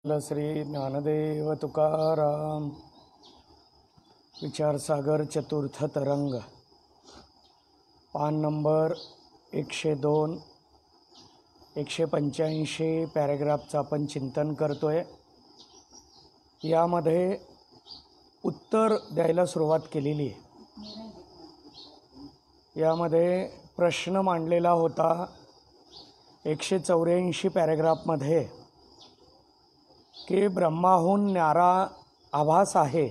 श्री ज्ञानदेव तुकाराम विचारसागर चतुर्थ तरंग पान नंबर 102 185 पॅरेग्राफचं आपण चिंतन करतोय। यामध्ये उत्तर द्यायला सुरुवात केलेली आहे। यामध्ये प्रश्न मांडलेला होता 184 पॅरेग्राफमध्ये की ब्रह्माहून न्यारा आभास आहे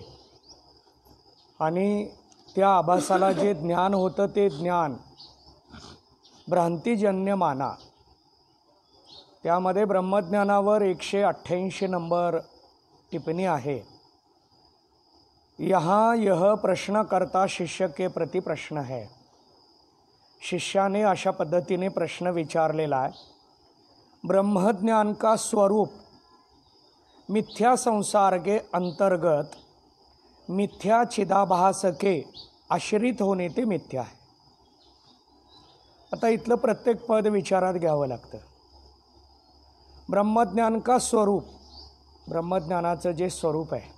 आणि त्या आभासाला जे ज्ञान होतं ते ज्ञान भ्रांतिजन्य माना। त्यामध्ये ब्रह्मज्ञानावर 188 नंबर टिप्पणी आहे। यहाँ यह प्रश्न करता शिष्य के प्रति प्रश्न है। शिष्याने अशा पद्धतीने प्रश्न विचारलेला आहे। ब्रह्मज्ञान का स्वरूप मिथ्या संसार के अंतर्गत मिथ्या चिदाभास के आश्रित होणे ते मिथ्या आहे। आता इथलं प्रत्येक पद विचारात घ्यावं लागतं। ब्रह्मज्ञान का स्वरूप, ब्रह्मज्ञानाचं जे स्वरूप आहे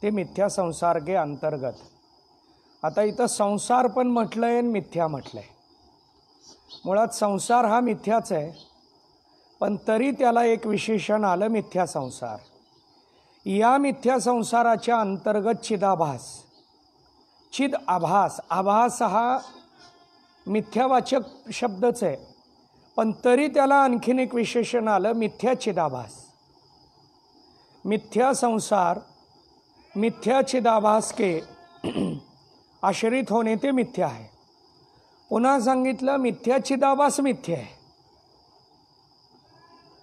ते मिथ्या संसार के अंतर्गत। आता इथं संसार पण म्हटलं आहे आणि मिथ्या म्हटलं आहे। मुळात संसार हा मिथ्याच आहे, पण तरी त्याला एक विशेषण आलं मिथ्या संसार। या मिथ्या संसाराच्या अंतर्गत चिदाभास, चिद आभास, आभास हा मिथ्यावाचक शब्दच आहे, पण तरी त्याला आणखीन एक विशेषण आलं मिथ्या चिदाभास। मिथ्या संसार मिथ्या चिदाभास के आश्रित होणे ते मिथ्या आहे। पुन्हा सांगितलं मिथ्या चिदाभास मिथ्या आहे,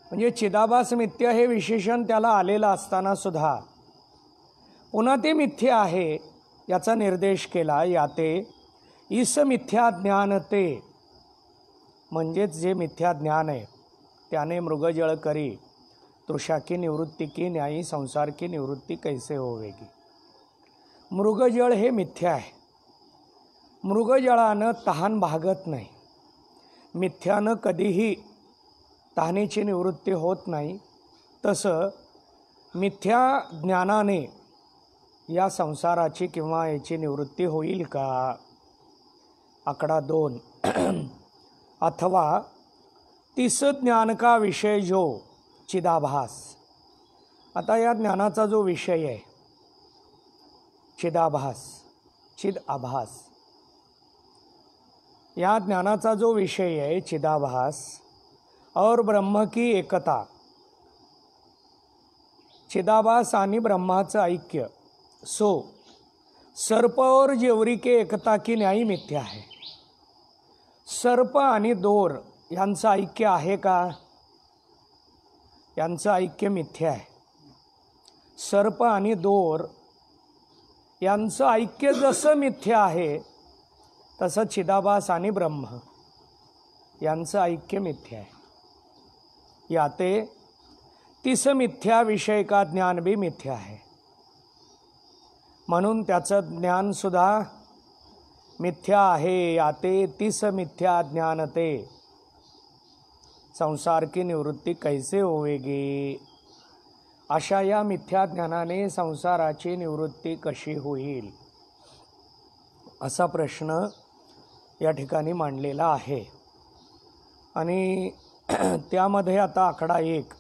म्हणजे चिदाभास मिथ्या हे विशेषण त्याला आलेलं असताना सुद्धा पुन्हा ते मिथ्या आहे याचा निर्देश केला। याते ईस मिथ्या ज्ञान ते, म्हणजेच जे मिथ्या ज्ञान आहे त्याने मृगजळ करी तृषा की निवृत्ती की न्यायी संसार की निवृत्ती कैसे होवेगी। मृगजळ हे मिथ्या आहे। मृगजळानं तहान भागत नाही, मिथ्यानं कधीही तहानेची निवृत्ती होत नाही। तसं मिथ्या ज्ञानाने या संसाराची किंवा याची निवृत्ती होईल का? आकडा 2 अथवा तिस ज्ञान का विषय जो चिदाभास। आता या ज्ञानाचा जो विषय आहे चिदाभास, चिद आभास, या ज्ञानाचा जो विषय है चिदाभास और ब्रह्म की एकता, चिदाभास आणि ब्रह्माचं ऐक्य, सो सर्प और जेवरी के एकता की न्यायी मिथ्या है। सर्प आणि दोर यांचं ऐक्य आहे का? यांचं ऐक्य मिथ्या आहे। सर्प आणि दोर यांचं ऐक्य जसं मिथ्या आहे तसं चिदाभास आणि ब्रह्म यांचं ऐक्य मिथ्या आहे। याते तिस मिथ्या विषय का ज्ञान भी मिथ्या है, म्हणून त्याचं ज्ञान सुद्धा मिथ्या आहे। याते तिस मिथ्या ज्ञान ते संसार की निवृत्ती कैसे होवेगी। अशा या मिथ्या ज्ञानाने संसाराची निवृत्ती कशी होईल असा प्रश्न या ठिकाणी मांडलेला आहे। आणि त्यामध्ये आता आकडा 1,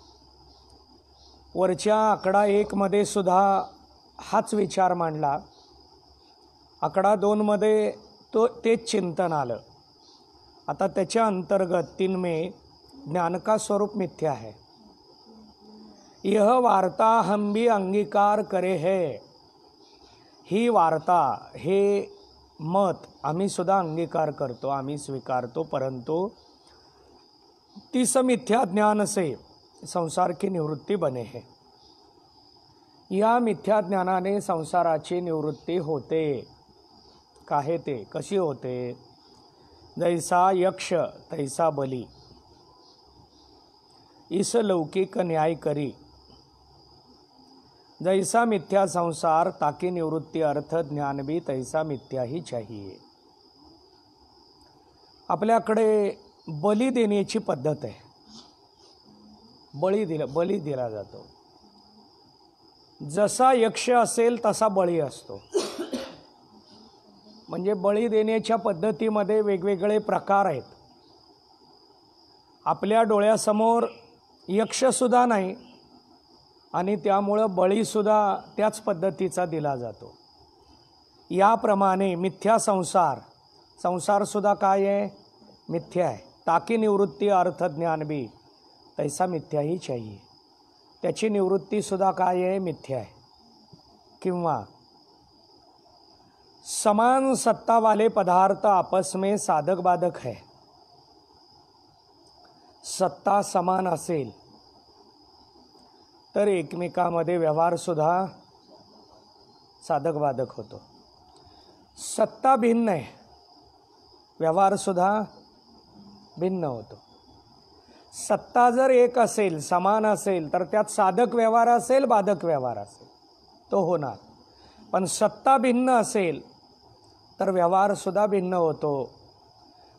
वरच्या आकडा 1 मध्ये सुद्धा हाच विचार मांडला। आकडा 2 मध्ये तेच चिंतन आलं। आता त्याच्या अंतर्गत 3 में ज्ञान का स्वरूप मिथ्या है। यह वार्ता हम भी अंगीकार करे है। ही वार्ता, हे मत आम्ही सुद्धा अंगीकार करतो, आम्ही स्वीकारतो, परंतु तिस मिथ्या ज्ञान से संसार की निवृत्ती बने है। या मिथ्या ज्ञानाने संसाराची निवृत्ती होते। काहे ते, कशी होते? जैसा यक्ष तैसा बली, इस लौकिक न्याय करी। जैसा मिथ्या संसार ताकि निवृत्ती अर्थ ज्ञान भी तैसा मिथ्या ही चाहिए। आपल्याकडे बली देण्याची पद्धत आहे। बली दिला जातो। जसा यक्ष असेल तसा बळी असतो. म्हणजे बळी देण्याच्या पद्धतीमध्ये वेगवेगळे प्रकार आहेत. आपल्या डोळ्यासमोर यक्षसुद्धा नाही आणि त्यामुळं बळीसुद्धा त्याच पद्धतीचा दिला जातो. याप्रमाणे मिथ्या संसारसुद्धा काय आहे? मिथ्या आहे. ताकी निवृत्ती अर्थ ज्ञान भी तैसा मिथ्या ही चाहिए. त्याची निवृत्तीसुद्धा काय आहे? मिथ्या आहे. किंवा समान सत्ता वाले पदार्थ आपस में साधक बाधक है. सत्ता समान असेल तर एकमेकांमध्ये व्यवहारसुद्धा साधक बाधक होतो. सत्ता भिन्न आहे, व्यवहारसुद्धा भिन्न होतो. सत्ता जर एक असेल, समान असेल, तर त्यात साधक व्यवहार असेल, बाधक व्यवहार असेल, तो होणार. पण सत्ता भिन्न असेल तर व्यवहारसुद्धा भिन्न होतो.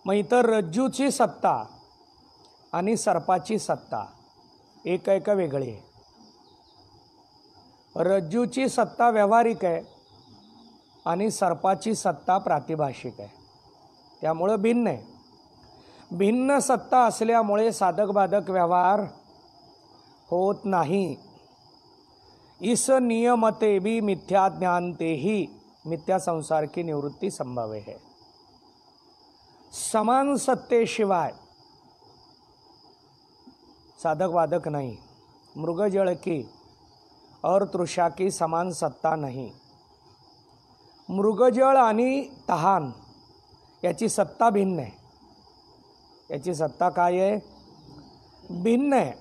मग इतर रज्जूची सत्ता आणि सर्पाची सत्ता एक आहे का वेगळी आहे? रज्जूची सत्ता व्यावहारिक आहे आणि सर्पाची सत्ता प्रातिभाषिक आहे. त्यामुळं भिन्न आहे. भिन्न सत्ता असल्यामुळे साधक बाधक व्यवहार होत नाही. इस नियमते भी मिथ्या ज्ञानते ही मिथ्या संसार की निवृत्ती संभव है. समान सत्तेशिवाय साधक बाधक नहीं. मृगजल की और तृषा की समान सत्ता नहीं. मृगजळ आणि तहान याची सत्ता भिन्न आहे. याची सत्ता काय आहे? भिन्न है,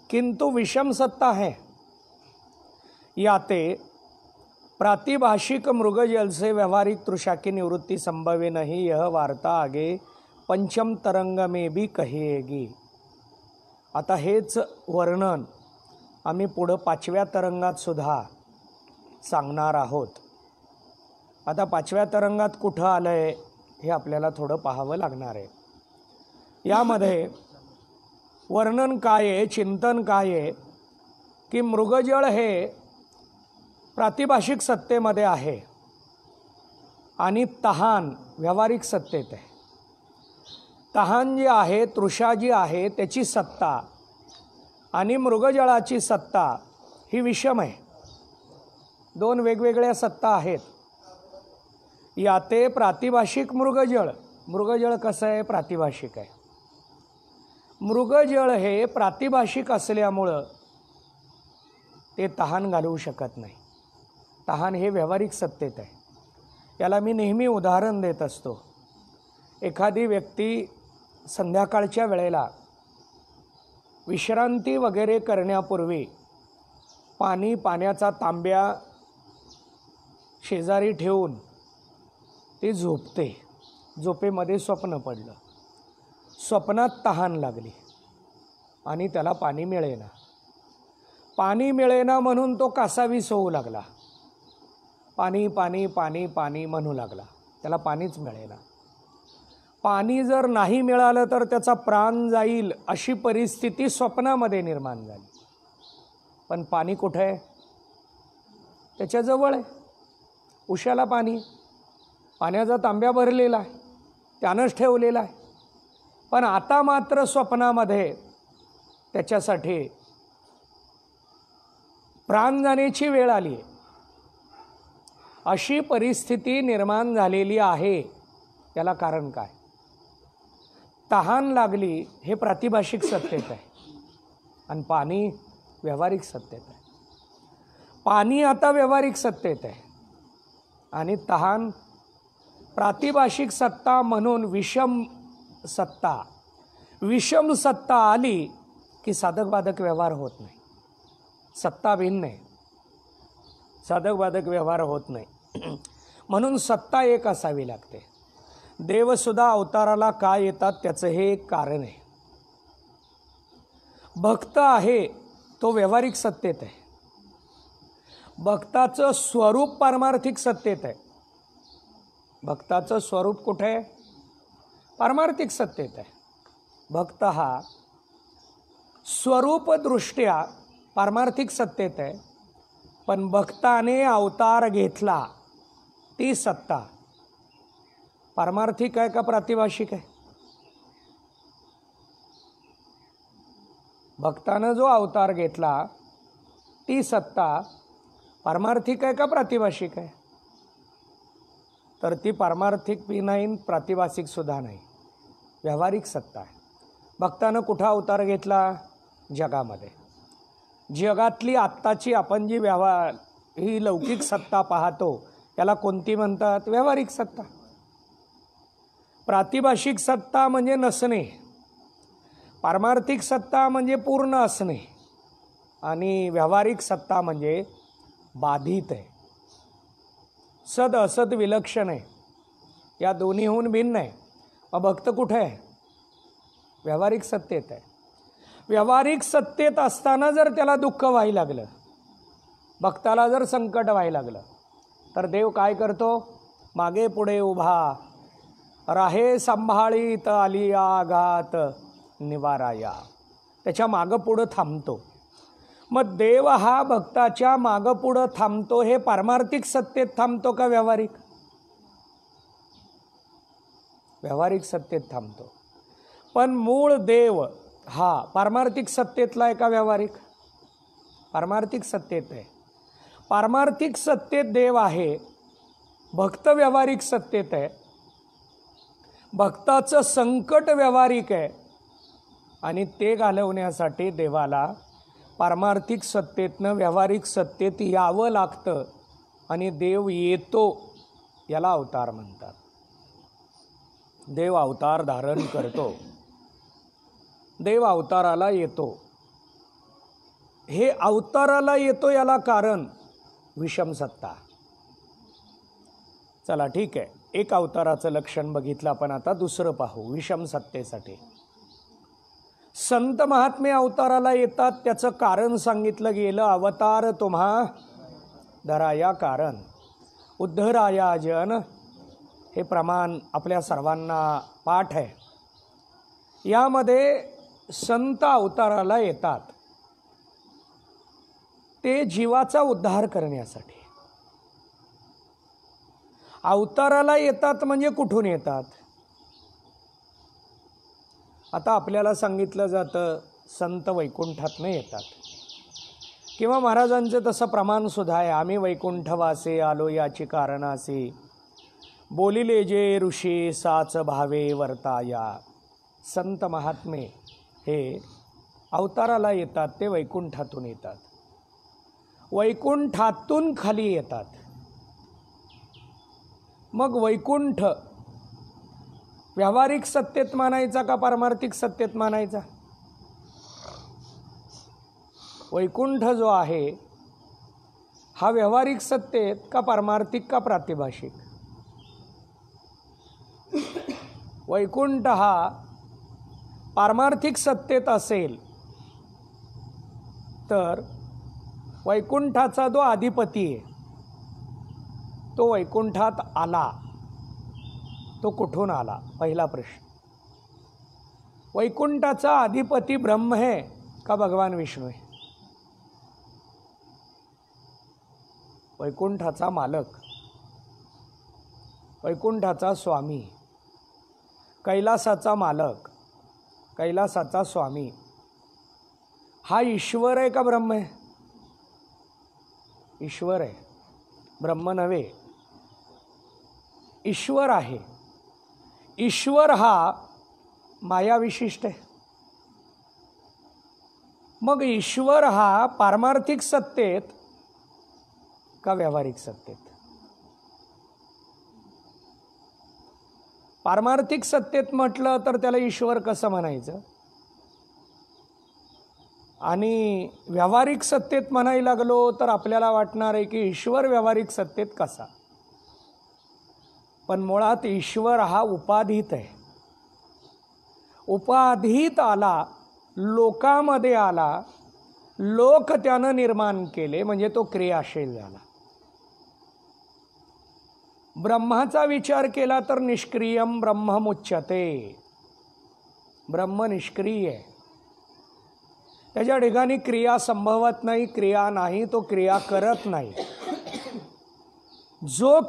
किंतु विषम सत्ता है. याते प्रातिभाषिक मृगजल से व्यवहारिक तृषा की निवृत्ति संभव नहीं. यह वार्ता आगे पंचम तरंग में भी कहेगी. आता हेच वर्णन आम्ही पुढं 5व्या तरंगात सुद्धा सांगणार आहोत. आता 5व्या तरंगात कुठं आलं आहे हे आपल्याला थोडं पाहावं लागणार आहे. यामध्ये वर्णन काय आहे, चिंतन काय आहे की मृगजळ हे प्रातिभाषिक सत्तेमध्ये आहे आणि तहान व्यावहारिक सत्तेत आहे. तहान जी आहे, तृषा जी आहे, त्याची सत्ता आणि मृगजळाची सत्ता ही विषम आहे. दोन वेगवेगळ्या सत्ता आहेत. याते प्रातिभाषिक मृगजळ. मृगजळ कसं आहे? प्रातिभाषिक आहे. मृगजळ हे प्रातिभाषिक असल्यामुळं ते तहान घालवू शकत नाही. तहान हे व्यावहारिक सत्तेत आहे. याला मी नेहमी उदाहरण देत असतो. एखादी व्यक्ती संध्याकाळच्या वेळेला विश्रांती वगैरे करण्यापूर्वी पाण्याचा तांब्या शेजारी ठेवून ती झोपते. झोपेमध्ये स्वप्न पडलं. स्वप्नात तहान लागली आणि त्याला पाणी मिळेना. पाणी मिळेना म्हणून तो कासावीस होऊ लागला. पाणी पाणी पाणी पाणी म्हणू लागला. त्याला पाणीच मिळेना. पाणी जर नाही मिळालं तर त्याचा प्राण जाईल अशी परिस्थिती स्वप्नामध्ये निर्माण झाली. पण पाणी कुठे आहे? त्याच्याजवळ आहे. उशाला पाणी, पाण्याचा तांब्या भरलेला आहे, त्यानंच ठेवलेला आहे. पण आता मात्र स्वप्नामध्ये त्याच्यासाठी प्राण जाण्याची वेळ आली आहे. अशी परिस्थिती निर्माण झालेली आहे. याला कारण काय? तहान लागली हे प्रातिभाषिक सत्तेत आहे आणि पाणी व्यावहारिक सत्तेत आहे. पाणी आता व्यावहारिक सत्तेत आहे आणि तहान प्रातिभाषिक सत्ता म्हणून विषम सत्ता. विषम सत्ता आली की साधक बाधक व्यवहार होत नाही. सत्ता भिन्न आहे, साधक बाधक व्यवहार होत नाही. म्हणून सत्ता एक असावी लागते. देवसुद्धा अवताराला का येतात त्याचं हे एक कारण आहे. भक्त आहे तो व्यावहारिक सत्तेत आहे. भक्ताचं स्वरूप पारमार्थिक सत्तेत आहे. भक्ताचं स्वरूप कुठे आहे? पारमार्थिक सत्तेत आहे. भक्त हा स्वरूपदृष्ट्या पारमार्थिक सत्तेत आहे पण भक्ताने अवतार घेतला ती सत्ता पारमार्थिक आहे का प्रातिभाषिक आहे? भक्तानं जो अवतार घेतला ती सत्ता पारमार्थिक आहे का प्रातिभाषिक आहे? तर ती पारमार्थिक बी नाही, प्रातिभाषिक सुद्धा नाही, व्यावहारिक सत्ता आहे. भक्तानं कुठं अवतार घेतला? जगामध्ये. जगातली आत्ताची आपण जी ही लौकिक सत्ता पाहतो त्याला कोणती म्हणतात? व्यावहारिक सत्ता. प्रातिभाषिक सत्ता म्हणजे नसणे, पारमार्थिक सत्ता म्हणजे पूर्ण असणे, आणि व्यावहारिक सत्ता म्हणजे बाधित आहे, सद असद विलक्षण आहे, या दोन्हीहून भिन्न आहे. मग भक्त कुठे आहे? व्यावहारिक सत्तेत आहे. व्यावहारिक सत्तेत असताना जर त्याला दुःख व्हायला लागलं, भक्ताला जर संकट व्हायला लागलं, तर देव काय करतो? मागे पुढे उभा राहे सांभाळीत आली आघात निवाराया, त्याच्या मागं पुढं थांबतो. मग देव हा भक्ताच्या मागं पुढं थांबतो, हे पारमार्थिक सत्तेत थांबतो का व्यावहारिक? व्यावहारिक सत्तेत थांबतो. पण मूळ देव हा पारमार्थिक सत्तेतला आहे का व्यावहारिक? पारमार्थिक सत्तेत आहे. पारमार्थिक सत्तेत देव आहे, भक्त व्यावहारिक सत्तेत आहे. भक्ताचं संकट व्यावहारिक आहे, आणि ते घालवण्यासाठी देवाला पारमार्थिक सत्तेतनं व्यावहारिक सत्तेत यावं लागतं, आणि देव येतो, याला अवतार म्हणतात. देव अवतार धारण करतो, देव अवताराला येतो. हे अवताराला येतो याला कारण विषम सत्ता. चला ठीक आहे, एक अवताराचं लक्षण बघितलं आपण, आता दुसरं पाहू विषम सत्तेसाठी. संत महात्मे अवताराला येतात, त्याचं कारण सांगितलं गेलं. अवतार तुम्हा धराया कारण उद्धराया जन, हे प्रमाण आपल्या सर्वांना पाठ आहे. यामध्ये संत अवताराला येतात ते जीवाचा उद्धार करण्यासाठी. अवताराला येतात म्हणजे कुठून येतात? आता आपल्याला सांगितलं जातं संत वैकुंठातनं येतात, किंवा महाराजांचं तसं प्रमाण सुद्धा आहे. आम्ही वैकुंठवासे आलो याची कारणासे, बोलिले जे ऋषी साच भावे वर्ताया. संत महात्मे हे अवताराला येतात, ते वैकुंठातून येतात, वैकुंठातून खाली येतात. मग वैकुंठ व्यावहारिक सत्तेत मानायचा का पारमार्थिक सत्तेत मानायचा? वैकुंठ जो आहे हा व्यावहारिक सत्तेत का पारमार्थिक का प्रातिभाषिक? वैकुंठ हा पारमार्थिक सत्तेत असेल तर वैकुंठाचा जो अधिपती आहे तो वैकुंठात आला, तो कुठून आला? पहिला प्रश्न. वैकुंठाचा अधिपती ब्रह्म है का भगवान विष्णू है? वैकुंठाचा मालक, वैकुंठाचा स्वामी, कैलासाचा मालक, कैलासाचा स्वामी हा ईश्वर आहे का ब्रह्म आहे? ईश्वर आहे, ब्रह्म नव्हे, ईश्वर आहे. ईश्वर हा माया विशिष्ट आहे. मग ईश्वर हा पारमार्थिक सत्तेत का व्यावहारिक सत्तेत? पारमार्थिक सत्तेत म्हटलं तर त्याला ईश्वर कसं म्हणायचं, आणि व्यावहारिक सत्तेत म्हणायला लागलो तर आपल्याला वाटणार आहे की ईश्वर व्यावहारिक सत्तेत कसा? पण मुळात ईश्वर हा उपाधीत आहे. उपाधीत आला, लोकामध्ये आला, लोक त्यानं निर्माण केले, म्हणजे तो क्रियाशील झाला. ब्रह्माचा विचार केला तर निष्क्रियम ब्रह्ममुच्यते, ब्रह्म निष्क्रिय आहे. त्याच्या ठिकाणी क्रिया संभवत नाही, क्रिया नाही, तो क्रिया करत नाही. जो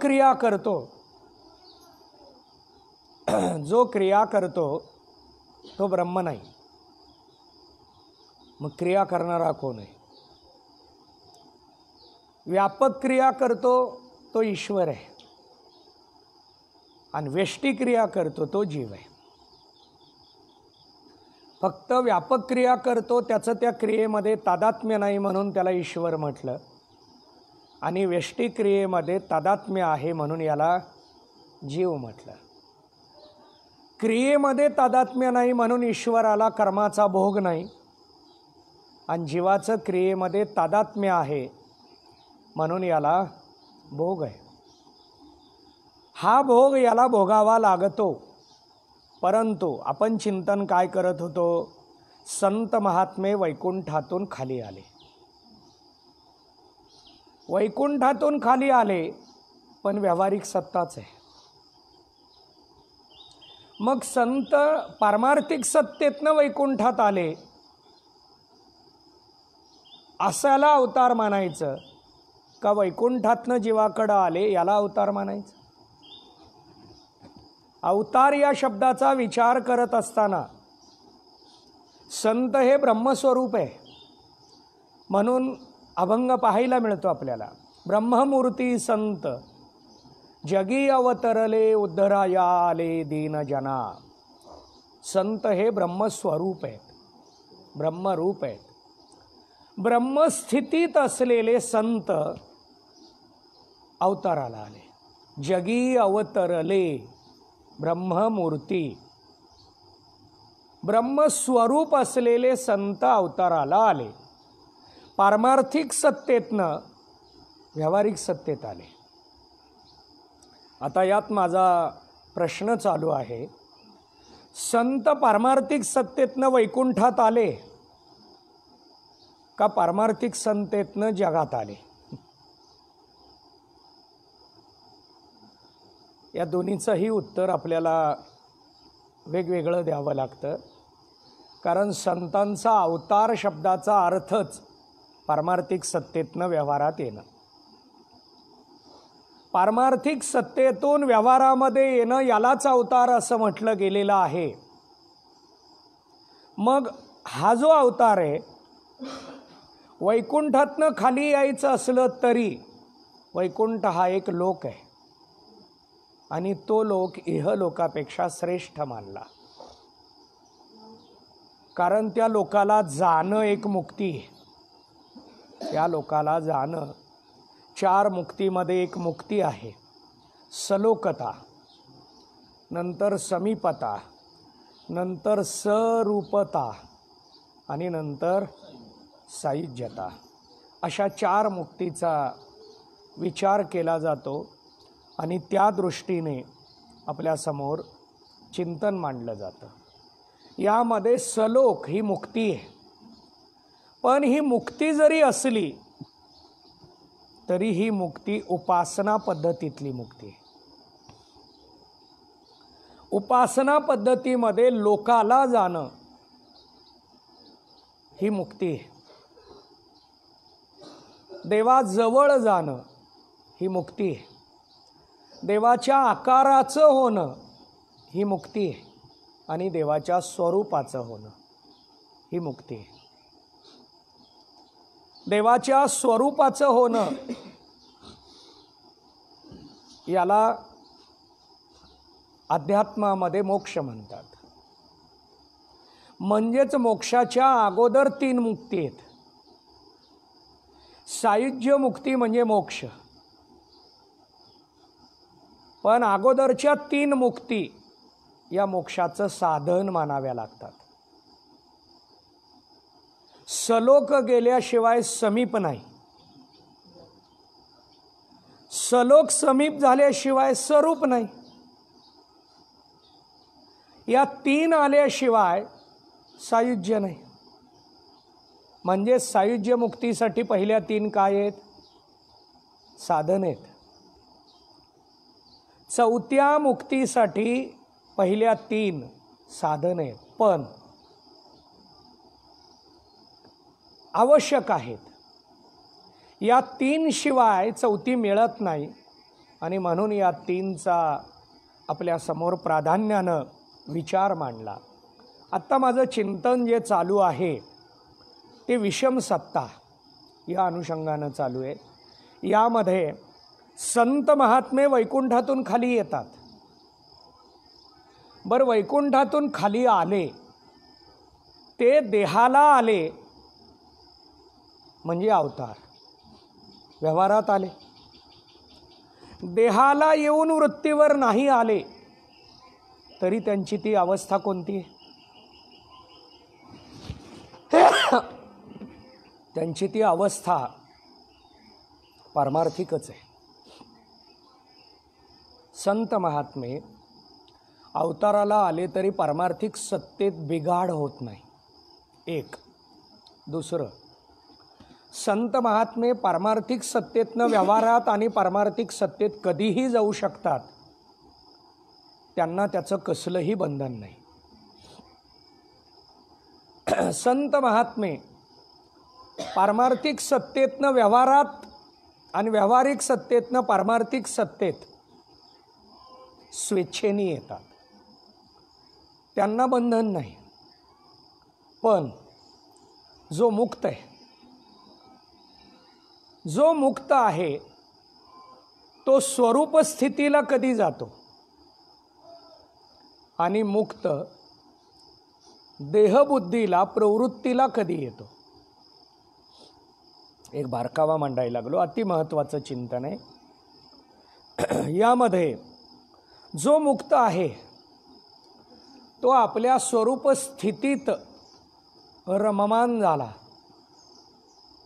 क्रिया करतो तो ब्रह्म नाही. मग क्रिया करणारा कोण आहे? व्यापक क्रिया करतो तो ईश्वर आहे आणि वेष्टी क्रिया करतो तो जीव आहे. फक्त व्यापक क्रिया करतो त्याचं त्या क्रियेमध्ये तादात्म्य नाही म्हणून त्याला ईश्वर म्हटलं, आणि वेष्टी क्रियेमध्ये तादात्म्य आहे म्हणून याला जीव म्हटलं. क्रियेमध्ये तादात्म्य नाही म्हणून ईश्वराला कर्माचा भोग नाही, आणि जीवाचं क्रियेमध्ये तादात्म्य आहे म्हणून याला भोग आहे. हा भोग याला भोगावा लागतो. परंतु आपण चिंतन काय करत होतो? संत महात्मे वैकुंठातून खाली आले. वैकुंठातून खाली आले पण व्यावहारिक सत्ताच आहे. मग संत पारमार्थिक सत्तेतनं वैकुंठात आले असाला अवतार मानायचं का वैकुंठातनं जीवाकडं आले याला अवतार मानायचं? अवतार या शब्दाचा विचार करत असताना संत हे ब्रह्मस्वरूप आहे म्हणून अभंग पाहायला मिळतो आपल्याला. ब्रह्ममूर्ती संत जगी अवतरले उद्धराया आले दीन जना. संत हे ब्रह्मस्वरूप आहेत, ब्रह्मरूप आहेत. ब्रह्मस्थितीत असलेले संत अवताराला आले. जगी अवतरले ब्रह्ममूर्ती, ब्रह्मस्वरूप असलेले संत अवताराला आले. पारमार्थिक सत्तेतनं व्यावहारिक सत्तेत आले. आता यात माझा प्रश्न चालू आहे, संत पारमार्थिक सत्तेतनं वैकुंठात आले का पारमार्थिक सत्तेतनं जगात आले? या दोन्हीचंही उत्तर आपल्याला वेगवेगळं द्यावं लागतं, कारण संतांचा अवतार शब्दाचा अर्थच पारमार्थिक सत्तेतनं व्यवहारात येणं. पारमार्थिक सत्तेतून व्यवहारामध्ये येणं यालाच अवतार असं म्हटलं गेलेलं आहे. मग हा जो अवतार आहे, वैकुंठातनं खाली यायचं असलं तरी वैकुंठ हा एक लोक आहे आणि तो लोक इहलोकापेक्षा श्रेष्ठ मानला, कारण त्या लोकाला जाणं एक मुक्ती आहे. त्या लोकाला जाणं, 4 मुक्तीमध्ये एक मुक्ती आहे. सलोकता, नंतर समीपता, नंतर सरूपता आणि नंतर सायुज्यता. अशा 4 मुक्तीचा विचार केला जातो आणि त्या दृष्टीने आपल्यासमोर चिंतन मांडलं जातं. यामध्ये सलोक ही मुक्ती आहे, पण ही मुक्ती जरी असली तरी ही मुक्ती उपासना पद्धतीतली मुक्ती आहे. उपासना पद्धतीमध्ये लोकाला जाणं ही मुक्ती आहे. देवाजवळ जाणं ही मुक्ती आहे. देवाच्या आकाराचं होणं ही मुक्ती आहे आणि देवाच्या स्वरूपाचं होणं ही मुक्ती आहे. देवाच्या स्वरूपाचं होणं याला अध्यात्मामध्ये मोक्ष म्हणतात. म्हणजेच मोक्षाच्या अगोदर 3 मुक्ती आहेत. सायुज्य मुक्ती म्हणजे मोक्ष, पण अगोदरच्या 3 मुक्ती या मोक्षाचं साधन मानाव्या लागतात. सलोक गेल्याशिवाय समीप नाही, सलोक समीप झाल्याशिवाय स्वरूप नाही. या 3 आल्याशिवाय सायुज्य नाही. म्हणजे सायुज्य मुक्तीसाठी पहिल्या 3 काय आहेत? साधन आहेत. 4थ्या मुक्तीसाठी पहिल्या 3 साधन आहेत. पण आवश्यक आहेत. या 3 शिवाय चौथी मिळत नाही आणि म्हणून या 3चा आपल्यासमोर प्राधान्यानं विचार मांडला. आत्ता माझं चिंतन जे चालू आहे ते विषम सत्ता या अनुषंगानं चालू आहे. यामध्ये संत महात्मे वैकुंठातून खाली येतात. बरं, वैकुंठातून खाली आले ते देहाला आले म्हणजे अवतार व्यवहारात आले. देहाला येऊन वृत्तीवर नाही आले तरी त्यांची ती अवस्था कोणती आहे? त्यांची ती अवस्था पारमार्थिकच आहे. संत महात्मे अवताराला आले तरी पारमार्थिक सत्तेत बिघाड होत नाही. एक. दुसरं, संत महात्मे पारमार्थिक सत्तेतनं व्यवहारात आणि पारमार्थिक सत्तेत कधीही जाऊ शकतात. त्यांना त्याचं कसलंही बंधन नाही. संत महात्मे पारमार्थिक सत्तेतनं व्यवहारात आणि व्यावहारिक सत्तेतनं पारमार्थिक सत्तेत स्वेच्छेने येतात. त्यांना बंधन नाही. पण जो मुक्त आहे, जो मुक्त आहे तो स्वरूप स्थितीला कधी जातो आणि मुक्त देहबुद्धीला प्रवृत्तीला कधी येतो? एक बारकावा मांडायला लागलो. अतिमहत्त्वाचं चिंतन आहे. यामध्ये जो मुक्त आहे तो आपल्या स्वरूप स्थितीत रममान झाला,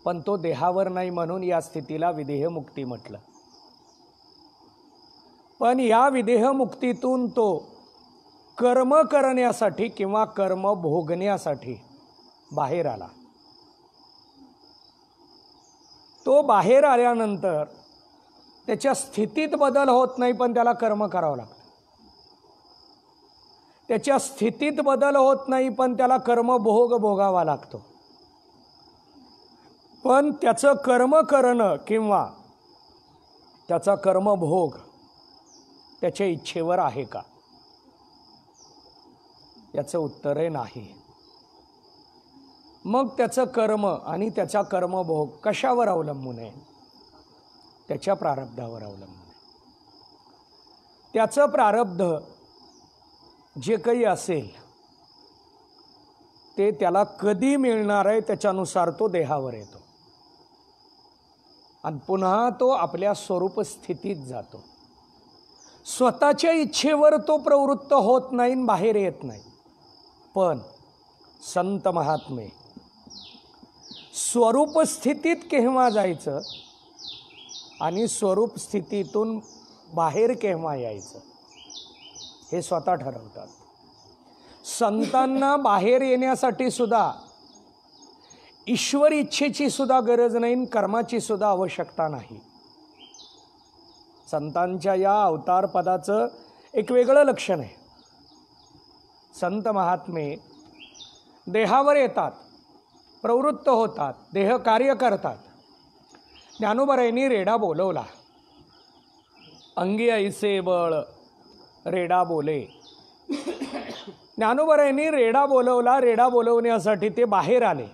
पण तो देहावर नाही म्हणून या स्थितीला विदेहमुक्ती म्हटलं. पण या विदेहमुक्तीतून तो कर्म करण्यासाठी किंवा कर्म भोगण्यासाठी बाहेर आला. तो बाहेर आल्यानंतर त्याच्या स्थितीत बदल होत नाही, पण त्याला कर्म करावं लागतं. त्याच्या स्थितीत बदल होत नाही, पण त्याला कर्मभोग भोगावा लागतो. पण त्याचं कर्म करणं किंवा त्याचा कर्मभोग त्याच्या इच्छेवर आहे का? याचं उत्तर आहे नाही. मग त्याचं कर्म आणि त्याचा कर्मभोग कशावर अवलंबून आहे? त्याच्या प्रारब्धावर अवलंबून आहे. त्याचं प्रारब्ध जे काही असेल ते त्याला कधी मिळणार आहे त्याच्यानुसार तो देहावर येतो आणि पुन्हा तो आपल्या स्वरूप स्थितीत जातो. स्वतःच्या इच्छेवर तो प्रवृत्त होत नाही, बाहेर येत नाही. पण संत महात्मे स्वरूप स्थितीत केव्हा जायचं आणि स्वरूप स्थितीतून बाहेर केव्हा यायचं हे स्वतः ठरवतात. संतांना बाहेर येण्यासाठी सुद्धा ईश्वर इच्छेची सुद्धा गरज नाही, कर्माची सुद्धा आवश्यकता नाही. संतांच्या या अवतार पदाचं एक वेगळं लक्षण आहे. संत महात्मे देहावर येतात, प्रवृत्त होतात, देह कार्य करतात. ज्ञानोबरायांनी रेडा बोलवला. अंगी ऐसे बळ रेडा बोले. ज्ञानोबरायांनी रेडा बोलवला. रेडा बोलवण्यासाठी ते बाहेर आले.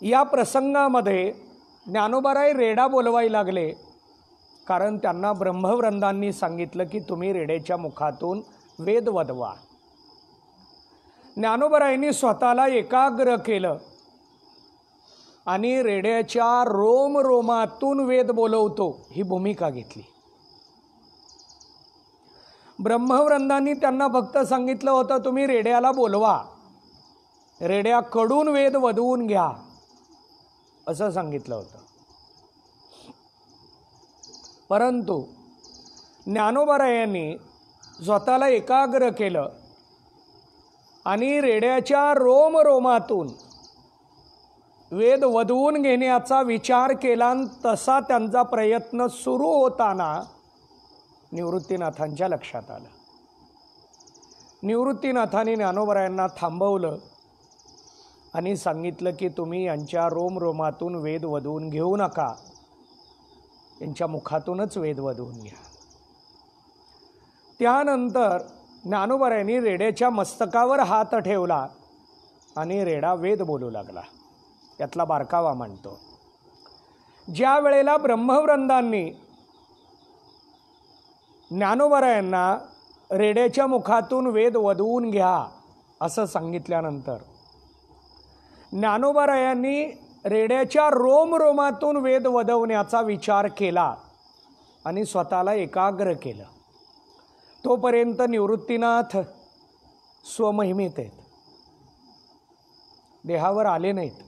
या प्रसंगामध्ये ज्ञानोबराय रेडा बोलवायला लागले, कारण त्यांना ब्रह्मवृंदांनी सांगितलं की तुम्ही रेड्याच्या मुखातून वेद वदवा. ज्ञानोबरायांनी स्वतःला एकाग्र केलं आणि रेड्याच्या रोमरोमातून वेद बोलवतो ही भूमिका घेतली. ब्रह्मवृंदांनी त्यांना फक्त सांगितलं होतं तुम्ही रेड्याला बोलवा, रेड्याकडून वेद वदवून घ्या असं सांगितलं होतं. परंतु ज्ञानोबरायांनी स्वतःला एकाग्र केलं आणि रेड्याच्या रोमरोमातून वेद वदवून घेण्याचा विचार केला. तसा त्यांचा प्रयत्न सुरू होताना निवृत्तीनाथांच्या लक्षात आलं. निवृत्तीनाथांनी ज्ञानोबरायांना थांबवलं आणि सांगितलं की तुम्ही यांच्या रोमरोमातून वेद वधवून घेऊ नका, यांच्या मुखातूनच वेद वधवून घ्या. त्यानंतर ज्ञानोबारायांनी रेड्याच्या मस्तकावर हात ठेवला आणि रेडा वेद बोलू लागला. त्यातला बारकावा म्हणतो, ज्या वेळेला ब्रह्मवृंदांनी ज्ञानोबारायांना रेड्याच्या मुखातून वेद वधवून घ्या असं सांगितल्यानंतर ज्ञानोबारायांनी रेड्याच्या रोमरोमातून वेद वधवण्याचा विचार केला आणि स्वतःला एकाग्र केलं. तोपर्यंत निवृत्तीनाथ स्वमहिमेत आहेत, देहावर आले नाहीत.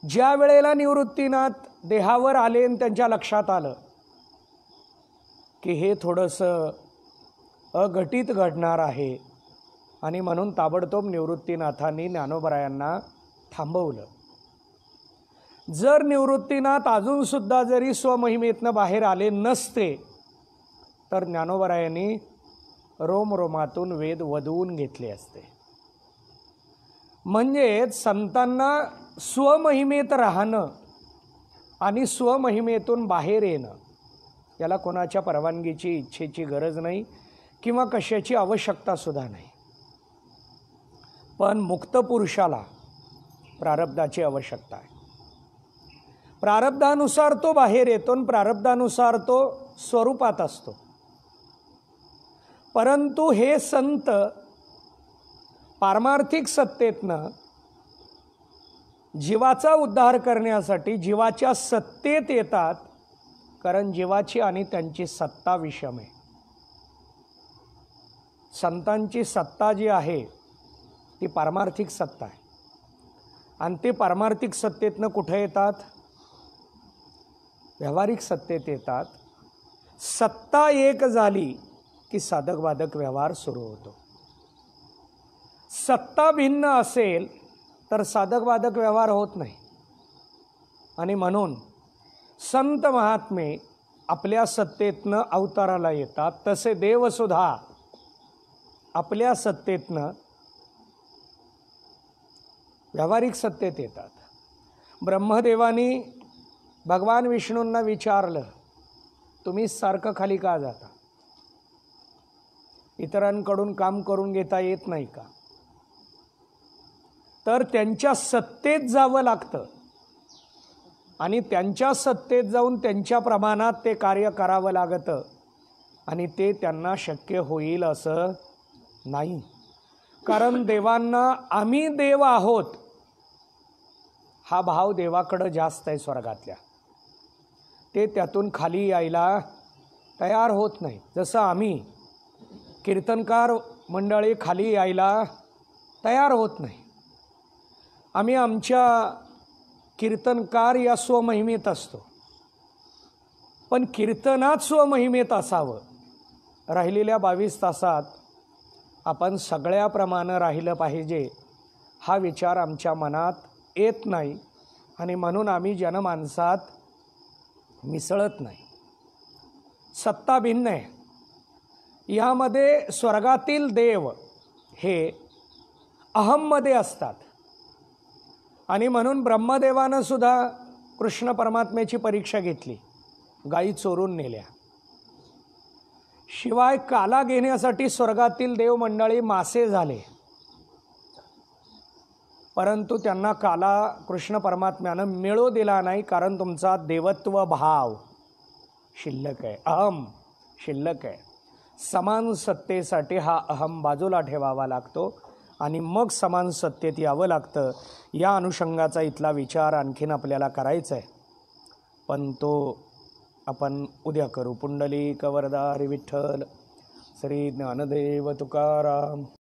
ज्या वेळेला निवृत्तीनाथ देहावर आले आणि त्यांच्या लक्षात आलं की हे थोडंसं अघटित घडणार आहे आणि म्हणून ताबडतोब निवृत्तीनाथांनी ज्ञानोबारायांना थांबवलं. जर निवृत्तीनाथ अजूनसुद्धा जरी स्वमहिमेतनं बाहेर आले नसते तर ज्ञानोबारायांनी रोमरोमातून वेद वधवून घेतले असते. म्हणजेच संतांना स्वमहिमेत राहणं आणि स्वमहिमेतून बाहेर येणं याला कोणाच्या परवानगीची इच्छेची गरज नाही किंवा कशाची आवश्यकता सुद्धा नाही. पण मुक्त पुरुषाला प्रारब्धाची आवश्यकता आहे. प्रारब्धानुसार तो बाहेर येतो आणि प्रारब्धानुसार तो स्वरूपात असतो. परंतु हे संत पारमार्थिक सत्तेतनं जीवाचा उद्धार करण्यासाठी जीवाच्या सत्तेत येतात, कारण जीवाची आणि त्यांची सत्ता विषम आहे. संतांची सत्ता जी आहे ती पारमार्थिक सत्ता आहे आणि ते पारमार्थिक सत्तेतनं कुठे येतात? व्यावहारिक सत्तेत येतात. सत्ता एक झाली की साधक बाधक व्यवहार सुरू होतो. सत्ता भिन्न असेल तर साधक बाधक व्यवहार होत नाही. आणि म्हणून संत महात्मे आपल्या सत्तेतनं अवताराला येतात. तसे देवसुद्धा आपल्या सत्तेतनं व्यावहारिक सत्तेत येतात. ब्रह्मदेवानी भगवान विष्णूंना विचारलं, तुम्ही सारखं खाली का जाता? इतरांकडून काम करून घेता येत नाही का? तर त्यांच्या सत्तेत जावं लागतं आणि त्यांच्या सत्तेत जाऊन त्यांच्या प्रमाणात ते कार्य करावं लागतं आणि ते त्यांना शक्य होईल असं नाही. कारण देवांना आम्ही देव आहोत हा भाव देवाकडं जास्त आहे स्वर्गातल्या. ते त्यातून खाली यायला तयार होत नाही. जसं आम्ही कीर्तनकार मंडळी खाली यायला तयार होत नाही. आम्ही आमच्या कीर्तनकार या स्वमहिमेत असतो, पण कीर्तनात स्वमहिमेत असावं. राहिलेल्या 22 तासात आपण सगळ्याप्रमाणे राहिलं पाहिजे हा विचार आमच्या मनात येत नाही आणि म्हणून आम्ही जनमानसात मिसळत नाही. सत्ता भिन्न आहे. यामध्ये स्वर्गातील देव हे अहममध्ये असतात आणि म्हणून ब्रह्मदेवानं सुद्धा कृष्ण परमात्म्याची परीक्षा घेतली, गायी चोरून नेल्या. शिवाय काला घेण्यासाठी स्वर्गातील देव मंडळी मासे झाले, परंतु त्यांना काला कृष्ण परमात्म्यानं मिळू दिला नाही. कारण तुमचा देवत्व भाव शिल्लक आहे, अहम शिल्लक आहे. समान सत्तेसाठी हा अहम बाजूला ठेवावा लागतो आणि मग समान सत्तेत यावं लागतं. या अनुषंगाचा इथला विचार आणखीन आपल्याला करायचा आहे, पण तो आपण उद्या करू. पुंडलिक वरदा हरी विठ्ठल. श्री ज्ञानदेव तुकाराम.